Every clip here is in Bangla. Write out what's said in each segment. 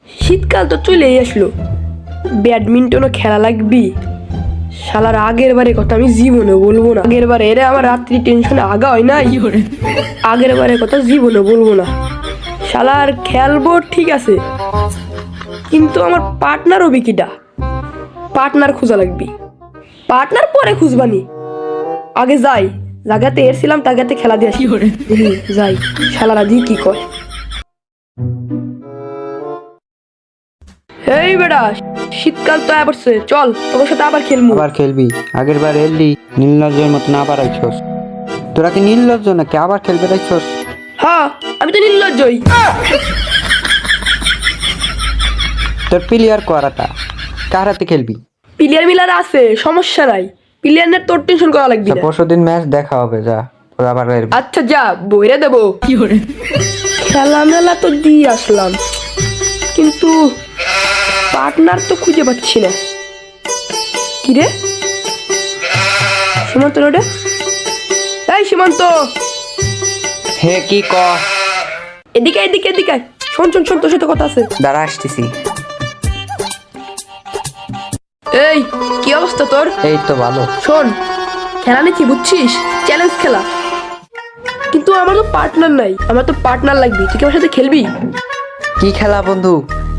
শীতকাল তো চলেই আসলো, ব্যাডমিন্টনও খেলা লাগবি। শালার আগের বারে কথা আমি জীবনে বলবো না। আগের বারে এরে আমার রাত্রি টেনশনে আগা হয় না। আগের বারে কথা জীবনে বলবো না। শালার খেলবো ঠিক আছে, কিন্তু আমার পার্টনার হবে কিটা? পার্টনার খোঁজা লাগবি। পার্টনার পরে খুঁজবানি, আগে যাই জায়গাতে এরছিলাম তাগাতে খেলা দিয়ে আসি। যাই শালারা দি কি কয়। এই বেটা, শীতকাল তো পড়ছে, চল তোর সাথে আবার খেলবো। আবার খেলবি? আগের বার এলি নীলনজ্জের মতন আবার আইছস। তোরা কি নীলনজ্জ নাকি আবার খেলবে রাইছস? হ্যাঁ, আমি তো নির্লজ্জই। তোর প্লেয়ার করাটা কার হাতে খেলবি? প্লেয়ার মিলার আছে, সমস্যা নাই। প্লেয়ার নিয়ে তোর টেনশন করা লাগবে না। পরশুদিন ম্যাচ দেখা হবে, যা তোরা আবার এর আচ্ছা যা, বইরে দেবো। খেলা মেলা তো দিয়ে আসলাম, কিন্তু পার্টনার তো খুঁজে পাচ্ছি না। কিরে সীমান্ত রোডে, এই সীমান্ত, হে কি ক? এদিকে এদিকে এদিকে আয়। শোন শোন শোন, তোর সাথে কথা আছে। দাঁড়া আসতেছি। এই কি অবস্থা তোর? এই তো ভালো। শোন, খেলা নিচ্ছি বুঝছিস, চ্যালেঞ্জ খেলা। কিন্তু আমার তো পার্টনার নাই, আমার তো পার্টনার লাগবে। তুই কি আমার সাথে খেলবি? কি খেলা বন্ধু?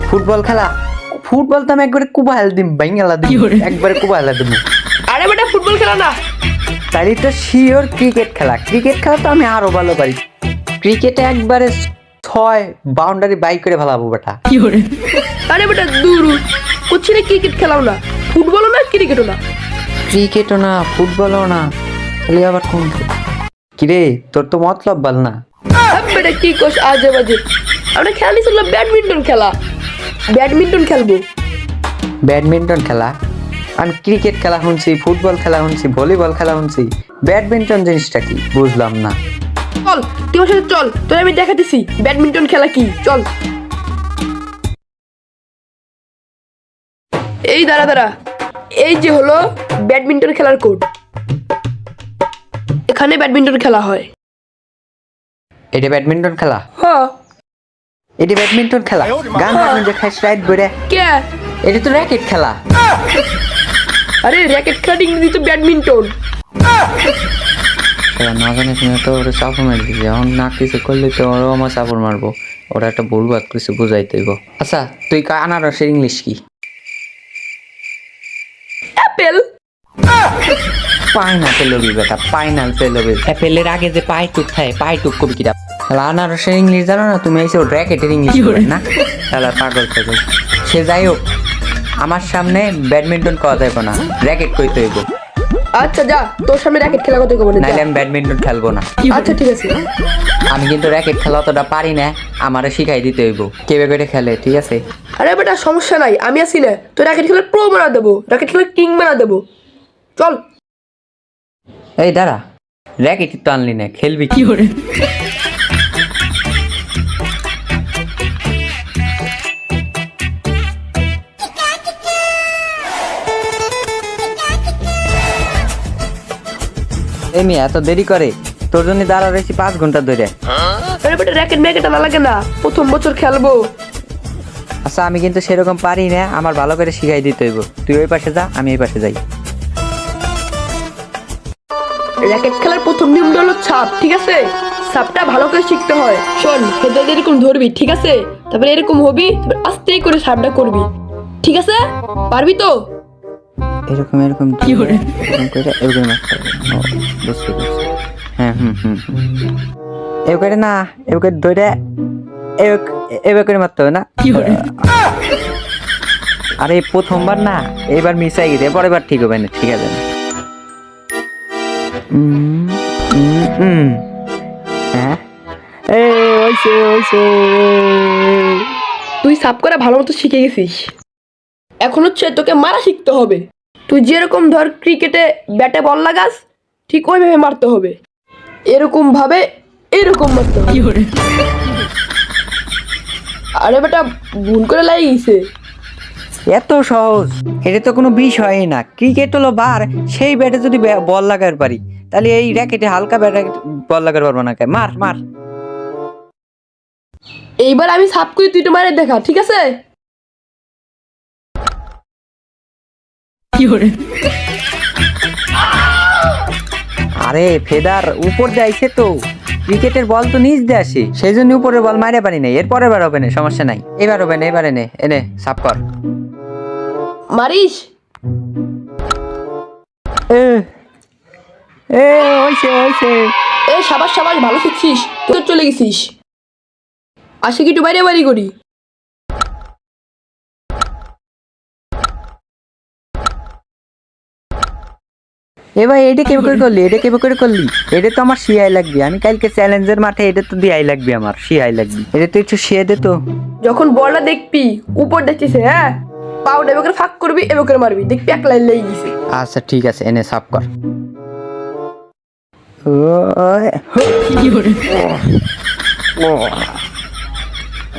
ফুটবল খেলা? ফুটবল তো আমি একবারে কুবা হেল দিম, বাইঙ্গালা দিম, একবারে কুবা হেলা দিম। আরে বেটা, ফুটবল খেলা না। তাই তো শিওর ক্রিকেট খেলা। ক্রিকেট খেলা তো আমি আরো ভালো পারি। ক্রিকেটে একবারে 6 বাউন্ডারি বাইক করে ফেলাবো বেটা। আরে বেটা দূর, করছি না ক্রিকেট খেলাও না, ফুটবলও না ক্রিকেটও না। ক্রিকেটও না ফুটবলও না, তাহলে আবার কোন? কিরে তোর তো মতলব বল না। বেটা কি কোস আজে বাজে। আমরা খেলা নিয়েছিল ব্যাডমিন্টন খেলা, ব্যাডমিন্টন খেলবো। ব্যাডমিন্টন খেলা? আমি ক্রিকেট খেলা শুনছি, ফুটবল খেলা শুনছি, ভলিবল খেলা শুনছি, ব্যাডমিন্টন জিনিসটা কি বুঝলাম না। চল তুই আমার সাথে চল, তোর আমি দেখাতেছি ব্যাডমিন্টন খেলা কি। চল, এই দাঁড়া দাঁড়া, এই যে হলো ব্যাডমিন্টন খেলার কোর্ট। এখানে ব্যাডমিন্টন খেলা হয়। এটা ব্যাডমিন্টন খেলা? হ্যাঁ। এটা ব্যাডমিন্টন খেলা? গান বাজনা যে খাইস রাইট বইরে, কে? এটা তো র্যাকেট খেলা। আরে র্যাকেট খেলা ইংরেজি তো ব্যাডমিন্টন। না জানি তুমি তো ওরা চাপড় মারি দিবি, এখন না কিছু করলে তো ওরাও আমার চাপড় মারবো। ওরা একটা ভুল বাদ কিছু বুঝাইতে হইব। আচ্ছা তুই আনারসের ইংলিশ কি? অ্যাপেল। পাইনাপেল হবি বেটা, পাইনাপেল হবি। অ্যাপেলের আগে যে পাই টুক খায়, পাই টুক কবি কিটা? আনারসের ইংলিশ জানো না তুমি? এইসব র্যাকেটের ইংলিশ করবে না? তাহলে পাগল পাগল। সে যাই হোক, আমার সামনে ব্যাডমিন্টন করা যাবে না, র্যাকেট কইতে হইব। আচ্ছা যা, তোর সামনে র্যাকেট খেলা কথা কব না। নাইলে আমি ব্যাডমিন্টন খেলবো না। আচ্ছা ঠিক আছে। আমি কিন্তু র্যাকেট খেলা অতটা পারি না, আমারে শিখাই দিতে হইব কেবে করে খেলে, ঠিক আছে? আরে বেটা সমস্যা নাই, আমি আছি না। তো র্যাকেট খেলার প্রো বানা দেবো, র্যাকেট খেলার কিং বানা দেবো। চল। এই দাঁড়া, র্যাকেট তো আনলি না, খেলবি কি করে? এই মেয়ে এত দেরি করে, তোর জন্য দাঁড়া রয়েছি 5 ঘন্টা ধরে। আরে বেটা র্যাকেট ম্যাকেট আনা লাগে না, প্রথম বছর খেলবো। আচ্ছা আমি কিন্তু সেরকম পারি না, আমার ভালো করে শিখাই দিতে হইব। তুই ওই পাশে যা, আমি এই পাশে যাই। র্যাকেট খেলার প্রথম নিয়মটা হলো ছাপ, ঠিক আছে? ছাপটা ভালো করে শিখতে হয়। শোন, হেদে এরকম ধরবি, ঠিক আছে? তারপরে এরকম হবি, তারপর আস্তে করে ছাপটা করবি, ঠিক আছে? পারবি তো? এরকম এরকম কি করে? এরকম করে এরকম মারতে হবে। ও বুঝছি বুঝছি। হ্যাঁ এ করে না, এ করে ধরে এবার করে মারতে হবে না? কি করে? আরে প্রথমবার না, এবার মিস হয়ে গেছে, পরের বার ঠিক হবে না, ঠিক আছে? হ্যাঁ তুই সাপ করা ভালো মতো শিখে গেছিস, এখন হচ্ছে তোকে মারা শিখতে হবে। তুই যেরকম ধর ক্রিকেটে ব্যাটে বল লাগাস, ঠিক ওইভাবে মারতে হবে। এরকম ভাবে এরকম মারতে হবে। আরে বেটা ভুল করে লাগিয়েছে। এত সহজ? এটা তো কোনো বিষয়ই না। ক্রিকেট হলো বার, সেই ব্যাটে যদি বল লাগাতে পারি, তাহলে এই র্যাকেটে হালকা ব্যাটে বল লাগাতে পারবো না? মার মার। এইবার আমি সাপ করে তুই তো মারে দেখা, ঠিক আছে? আরে ফেদার উপর দিয়ে আইছে তো, ক্রিকেটের বল তো নিচ দিয়ে আসে, সেই জন্য উপরের বল মারে পারি নাই। এরপরে বার হবে না, সমস্যা নাই। এবার হবে না, এবারে নে, এনে সাফ কর। মারিস এ এ ওইছে এ সাবাস সাবাস, ভালো শিখছিস। তুই তো চলে গেছিস, আসে কি একটু বাইরে বাড়ি করি। এ ভাই এটা কেবে করে করলি, এটা কেবে করে করলি? এটা তো আমার শিয়াই লাগবে, আমি কালকে চ্যালেঞ্জের মাঠে এটা তো দিয়াই লাগবে, আমার শিয়াই লাগবে। এটা তো একটু শিয়ে দে তো। যখন বলটা দেখবি উপর দেখছিস, হ্যাঁ পাউডার এবার ফাঁক করবি, এবার মারবি, দেখবি এক লাইন লেগে গেছে। আচ্ছা ঠিক আছে, এনে সাফ কর।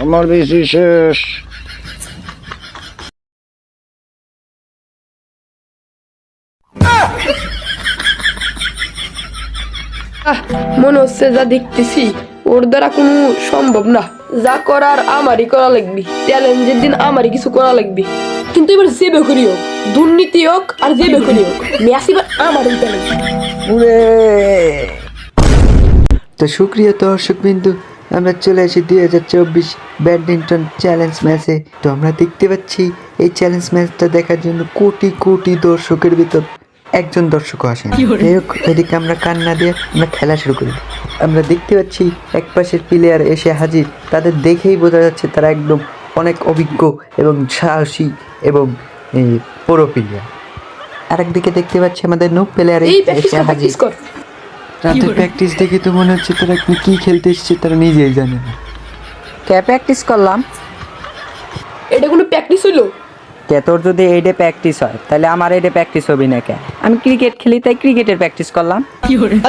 আমার বেশি শেষ। মনে হচ্ছে যা দেখতেছি ওর দ্বারা কোনো সম্ভব না। যা করার আমারই করা লাগবে, চ্যালেঞ্জের দিন আমারই কিছু করা লাগবে। কিন্তু এবার যে বেকরি হোক, দুর্নীতি হোক আর যে বেকরি হোক, ম্যাচ এবার আমারই দিতে লাগবে। তো সুপ্রিয় দর্শক বিন্দু, আমরা চলে আসি 2024 ব্যাডমিন্টন চ্যালেঞ্জ ম্যাচে। তো আমরা দেখতে পাচ্ছি এই চ্যালেঞ্জ ম্যাচটা দেখার জন্য কোটি কোটি দর্শকের ভিতর একজন দর্শকও আসেন। যাই হোক, এদিকে আমরা কান্না দিয়ে আমরা খেলা শুরু করি। আমরা দেখতে পাচ্ছি এক পাশের প্লেয়ার এসে হাজির, তাদের দেখেই বোঝা যাচ্ছে তারা একদম অনেক অভিজ্ঞ এবং সাহসী এবং প্রো প্লেয়ার। আরেকদিকে দেখতে পাচ্ছি আমাদের নো প্লেয়ার এই এসে হাজির। প্র্যাকটিস কর। তাদের প্র্যাকটিস দেখে তো মনে হচ্ছে তারা কি খেলতে এসছে তারা নিজেই জানে না। কে প্র্যাকটিস করলাম? এটা কোনো প্র্যাকটিস হইলো? কে তোর যদি এইডে প্র্যাকটিস হয় তাহলে আমার এইডে প্র্যাকটিস হবে না। কে আমি ক্রিকেট খেলি তাই ক্রিকেটের প্র্যাকটিস করলাম।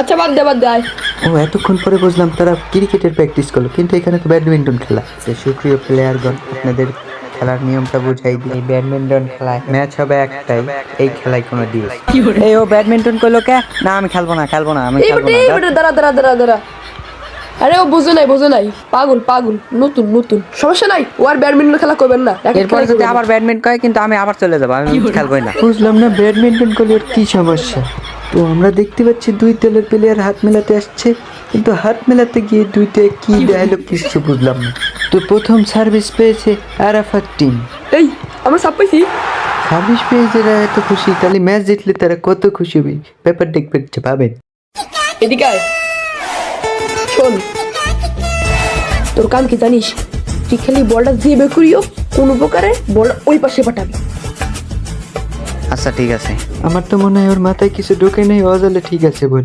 আচ্ছা বাদ দে আয়। ও এতক্ষণ পরে বুঝলাম তারা ক্রিকেটের প্র্যাকটিস করলো, কিন্তু এখানে তো ব্যাডমিন্টন খেলা। তো সুপ্রিয় প্লেয়ারগণ, আপনাদের খেলার নিয়মটা বুঝাই দিই। এই ব্যাডমিন্টন খেলায় ম্যাচ হবে একটাই, এই খেলায় কোনো ডিউস। এই ও ব্যাডমিন্টন করলো কে? না আমি খেলবো না, আমি এই খেলবো বেটা না। দাঁড়া। আরে ও বোঝে নাই, পাগল নতুন সমস্যা নাই, ও আর ব্যাডমিন্টন খেলা করবেন না। এরপরে যদি আবার ব্যাডমিন্টন কয় কিন্তু আমি আবার চলে যাবো, আমি খেলবোই না। বুঝলাম না ব্যাডমিন্টন করলে ওর কি সমস্যা। তো আমরা দেখতে পাচ্ছি দুই দলের প্লেয়ার হাত মেলাতে আসছে, কিন্তু হাত মেলাতে গিয়ে দুইটা কি দেখালো কিছু বুঝলাম না। তো প্রথম সার্ভিস পেয়েছে আরাফাত টিম। এই আমরা সাপ পাইছি। সার্ভিস পেয়ে যারা এত খুশি, তাহলে ম্যাচ জিতলে তারা কত খুশি হবে ব্যাপার দেখবে পাবেন। এদিকে আয়, শোন তোর কাম কি জানিস? তুই খালি বলটা যে বেকুরিও কোনো প্রকারে বল ওই পাশে পাঠাবি। আচ্ছা ঠিক আছে। আমার তো মনে হয় ওর মাথায় কিছু ঢোকে নেই, অজালে ঠিক আছে বল।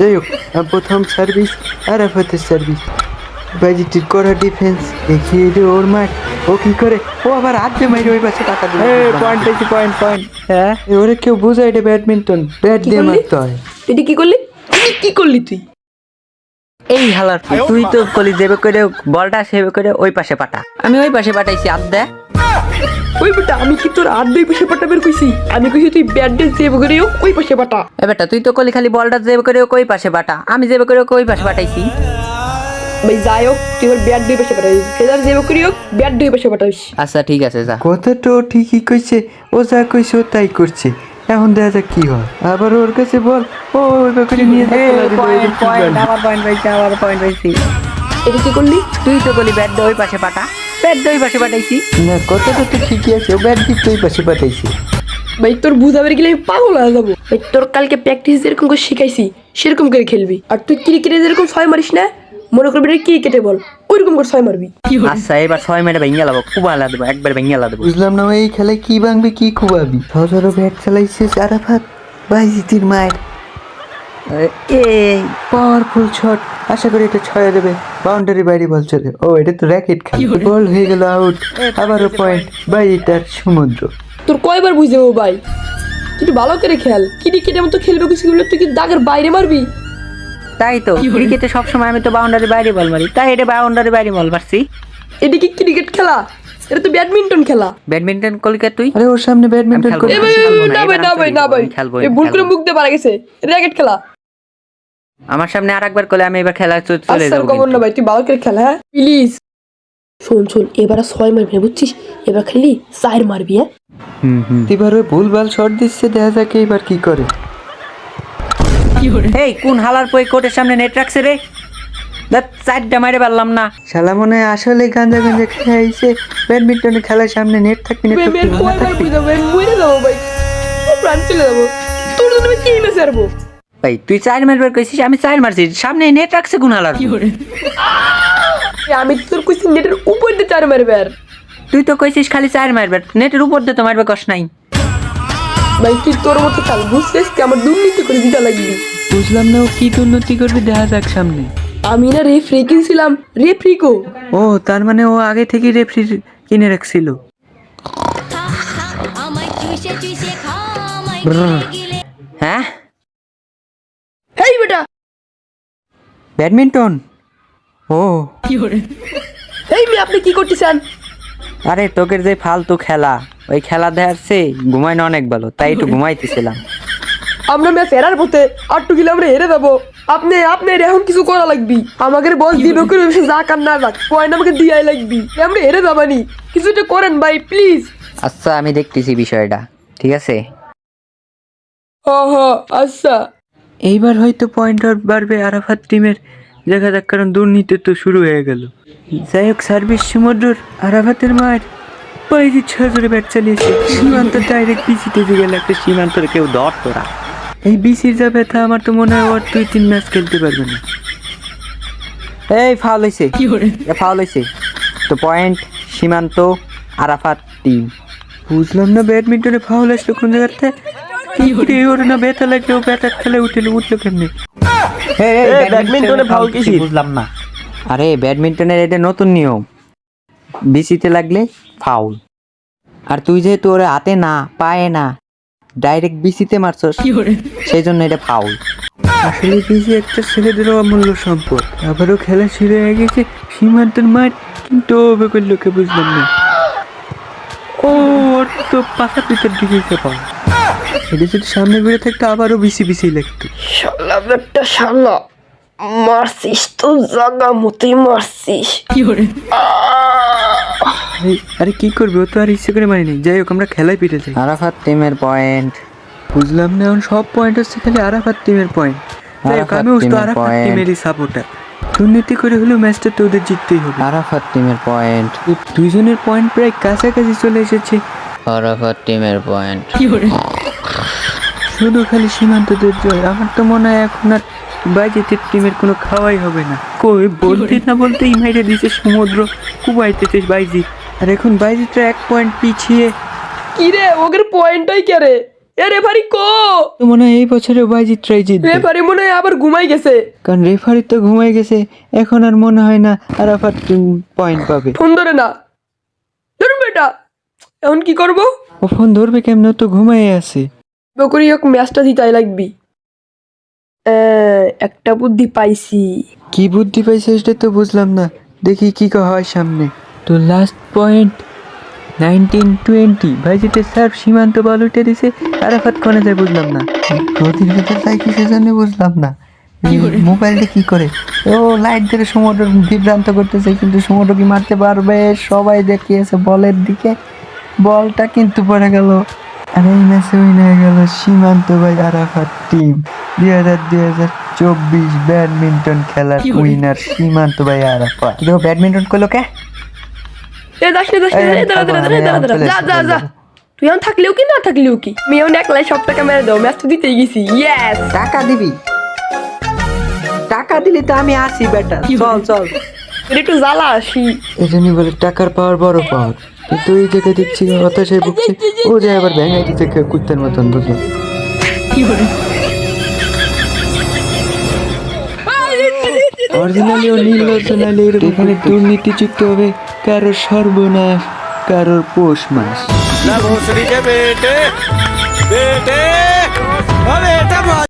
যাই হোক, প্রথম সার্ভিস আরাফাতের সার্ভিস। বাজিটির করা ডিফেন্স দেখিয়ে রে ওর মাঠ। ও কি করে, ও আবার হাত দিয়ে মাইরে ওই পাশে টাকা দিল। পয়েন্ট। হ্যাঁ ওরে কেউ বোঝায় এটা ব্যাডমিন্টন, ব্যাট দিয়ে মারতে হয়। এটি কি করলি তুই? এই হালার তুই তো কলি যেবে করে বলটা সেবে করে ওই পাশে পাঠা, আমি ওই পাশে পাঠাইছি। আদ দে ওই বেটা, আমি কি তোর আর দুই পাশে পাঠাবের কইছি? আমি কইছি তুই ব্যাট দিয়ে যে বেকুরিও ওই পাশে পাঠা। এ বেটা তুই তো কলি খালি বলটা যেবে করে ওই পাশে পাঠা, আমি যেবে করে ওই পাশে পাঠাইছি। ভাই যাই হোক, তুই ওর ব্যাট দুই পাশে পাঠাবি, ফেদার যে বেকুরিও ব্যাট দুই পাশে পাঠাবি। আচ্ছা ঠিক আছে যা। কথাটা ও ঠিকই কইছে, ও যা কইছে ও তাই করছে। এখন দেখা যাক কি হয়। আবার ওর কাছে বল, ও ওই ব্যাপারে নিয়ে আমার পয়েন্ট পাইছি। এটা কি করলি? তুই তো কলি ব্যাট ওই পাশে পাঠা, ব্যাট ওই পাশে পাঠাইছি। না, কথাটা তো ঠিকই আছে, ও ব্যাট দিতে ওই পাশে পাঠাইছে। ভাই তোর বুঝাবার গেলে আমি পাগল হয়ে যাবো। ভাই তোর কালকে প্র্যাকটিস যেরকম করে শিখাইছি সেরকম করে খেলবি। আর তুই ক্রিকেটে যেরকম ছয় মারিস না, মনে করবি এটা ক্রিকেটে বল, ওইরকম করে ছয় মারবি। আচ্ছা এবার 6 মিনিটে ভেঙে লাবো, কুবালা দেবো, একবার ভেঙে দেবো। বুঝলাম না এই খেলায় কি ভাঙবি কি খুবাবি। সজরো ব্যাট চালাইছে আরাফাত, বাইজিতির মায়ের এই পাওয়ারফুল শট। আশা করি এটা ছয় দেবে, বাউন্ডারি বাইরে বল চলে। ও এটা তো র্যাকেট খেলা, বল হয়ে গেল আউট। আবারও পয়েন্ট বাইটার সমুদ্র। তোর কয়বার বুঝে যাবো ভাই, তুই একটু ভালো করে খেল। ক্রিকেটের মতো খেলবে কিছু, তুই কি দাগের বাইরে মারবি? তাই তো ক্রিকেটে সবসময় আমি তো বাউন্ডারি বাইরে বল মারি, তাই এটা বাউন্ডারি বাইরে বল মারছি। এটা কি ক্রিকেট খেলা? এটা তো ব্যাডমিন্টন খেলা। ব্যাডমিন্টন কলিকা তুই? আরে ওর সামনে ব্যাডমিন্টন আমি করে না ভাই এই ভুল করে মুখ দিয়ে পারা গেছে, র্যাকেট খেলা। আমার সামনে আরেকবার করলে আমি এবার খেলা চলে আচ্ছা যাবো। খবর না ভাই, তুই ভালো করে খেলা, হ্যাঁ প্লিজ। শোন এবার 6 মারবি না বুঝছিস, এবার খালি 4 মারবি। হ্যাঁ এবারে ভুলভাল শট দিচ্ছে, দেখা যাক এইবার কি করে। এই কোন হালার পই কোর্টের সামনে নেট রাখছে রে, দেখ চারটা মাইরে পারলাম না। শালা মনে হয় আসলে গাঞ্জা গাঞ্জা খেয়ে আইছে। ব্যাডমিন্টনের খেলার সামনে নেট থাকবি না তো মেয়ের কি কয়বার থাকবি? বুঝাবো মরে যাবো ভাই, প্রাণ চলে যাবো। তোর জন্য আমি 3 ম্যাচ হারবো। ভাই তুই 4 মারবার কইছিস, আমি 4 মারছি, সামনে নেট রাখছে কোন হালার? আমি তোর কইছি নেটের উপর দিয়ে 4 মারবে। আর তুই তো কইছিস খালি 4 মারবার, নেটের উপর দিয়ে তো মারবে কষ নাই। ভাই তুই তোর মতো থাক, বুঝছিস কি আমার দুর্নীতি করে দিতে লাগবি। বুঝলাম না ও কি দুর্নীতি করবে, দেখা যাক সামনে। আমি না রেফ্রি কিনছিলাম, রেফ্রি কো। ও তার মানে ও আগে থেকেই রেফারি কিনে রাখছিল। হ্যাঁ হেই বেটা, ব্যাডমিন্টন। ও হেই মেয়ে আপনি কি করতেছেন? আরে তোকের যে ফালতু খেলা, ওই খেলা দেখাচ্ছে ঘুমাইনো অনেক ভালো, তাই একটু ঘুমাইতেছিলাম। আমরা ম্যাচ হেরার পথে 8 কিলো আমরা হেরে যাবো। আপনি এখন কিছু করা লাগবি, আমাদের বল দিবে করে বেশি যা কার না যাক, পয়েন্ট আমাকে দিয়াই লাগবি। আমরা হেরে যাবানি, কিছু একটা করেন ভাই প্লিজ। আচ্ছা আমি দেখতেছি বিষয়টা, ঠিক আছে? আচ্ছা এইবার হয়তো পয়েন্ট বাড়বে আরাফাত টিমের, দেখা যাক, কারণ দুর্নীতি তো শুরু হয়ে গেল। যাই হোক, সার্ভিস সমুদ্রর আরাফাতের মার বাইরে 6 জোরে ব্যাট চালিয়েছে, সীমান্ত ডাইরেক্ট বিসিতে যে গেল। একটা সীমান্তর কেউ ধর তোরা, এই বিসির যা ব্যথা, আমার তো মনে হয় ওর 2-3 ম্যাচ খেলতে পারবে না। এই ফাউল হয়েছে, ফাউল হয়েছে তো। পয়েন্ট সীমান্ত আরাফাত টিম। বুঝলাম না ব্যাডমিন্টনে ফাউল আসলো কোন জায়গাতে? কি করে ওর না ব্যথা লাগলে ও ব্যাটার খেলে উঠলো কেমনি? ব্যাডমিন্টনে ফাউল কি বুঝলাম না। আরে ব্যাডমিন্টনের এটা নতুন নিয়ম, বিসিতে লাগলে ফাউল। আর তুই যেহেতু ওর হাতে না পায়ে না ডাইরেক্ট বিসিতে মারছস, সেই জন্য এটা ফাউল। আসলে বিসি একটা ছেলেদেরও অমূল্য সম্পদ। আবারও খেলা শুরু হয়ে গেছে, সীমান্তের মার কিন্তু ওবে করলো কে বুঝলাম না। ও ওর তো পাশা পিতার দিকে পাও, এটা যদি সামনে ঘুরে থাকতো আবারও বিসি লাগতো। শালা বেটা শালা, মারছিস তো জাগা মতোই মারছিস। আরে কি করবে, ও তো আর ইচ্ছে করে মারিনি। যাই হোক, আমরা খেলায় পিটে যাই। আরাফাত টিমের পয়েন্ট। বুঝলাম না, এখন সব পয়েন্ট হচ্ছে খালি আরাফাত টিমের পয়েন্ট। আমি তো আরাফাত টিমেরই সাপোর্টার। দুর্নীতি করে হলেও ম্যাচটা তো ওদের জিততেই হবে। আরাফাত টিমের পয়েন্ট। দুইজনের পয়েন্ট প্রায় কাছাকাছি চলে এসেছে। আরাফাত টিমের পয়েন্ট। শুধু খালি সীমান্তদের জয়। আমার তো মনে হয় এখন আর বাইজিতের টিমের কোনো খাওয়াই হবে না। কই বলতে না বলতেই মাইরে দিছে সমুদ্র, কুবাইতেছে বাইজিত। আর এখন বাইজিতরা 1 পয়েন্ট পিছিয়ে। কি রে ওদের পয়েন্টটাই কে রে? এ রেফারি কো? তো মনে হয় এই বছরে বাইজিতরাই জিতবে। রেফারি মনে হয় আবার ঘুমাই গেছে। কারণ রেফারি তো ঘুমাই গেছে, এখন আর মনে হয় না আরাফাত পয়েন্ট পাবে। ফোন ধরে না, ধরুন বেটা, এখন কি করবো? ও ফোন ধরবে কেমন, তো ঘুমাই আছে। বকরি হোক ম্যাচটা জিতাই লাগবি। একটা বুদ্ধি পাইছি। কি বুদ্ধি পাইছে সেটা তো বুঝলাম না, দেখি কি হয় সামনে। তো লাস্ট পয়েন্ট 19-20, ভাইজিতে সার্ভ, সীমান্ত বল উঠে দিছে, আরাফাত কোনে যায় বুঝলাম না। গতির ভিতর তাই কি সেজন্য বুঝলাম না। মোবাইলটা কি করে ও লাইট ধরে সমুদ্র বিভ্রান্ত করতেছে, কিন্তু সমুদ্র কি মারতে পারবে? সবাই দেখিয়েছে বলের দিকে, বলটা কিন্তু পড়ে গেল। আর এই ম্যাচে উইন হয়ে গেল সীমান্ত ভাই আরাফাত টিম। 2024 ব্যাডমিন্টন খেলার উইনার সীমান্ত ভাই আরাফাত। দেখো ব্যাডমিন্টন করলো কে? যা তুই এখন থাকলেও কি না থাকলেও কি, মেয়েও একলাই সব টাকা মেরে দাও, ম্যাচ তো দিতেই গেছি। ইয়েস, টাকা দিবি? টাকা দিলি তো আমি আসি বেটা, চল একটু জ্বালা আসি। এজন্যই বলে টাকার পাওয়ার বড় পাওয়ার। কিন্তু এই জায়গায় দেখছি হতাশায় ভুগছে, ও যায় আবার ভেঙে দিতে কুত্তার মতন, বুঝলাম। অরিজিনালি ও নির্লজ্জ, নাহলে এখানে দুর্নীতি যুক্ত হবে, কারোর সর্বনাশ, কারোর পৌষ মাস। বেটে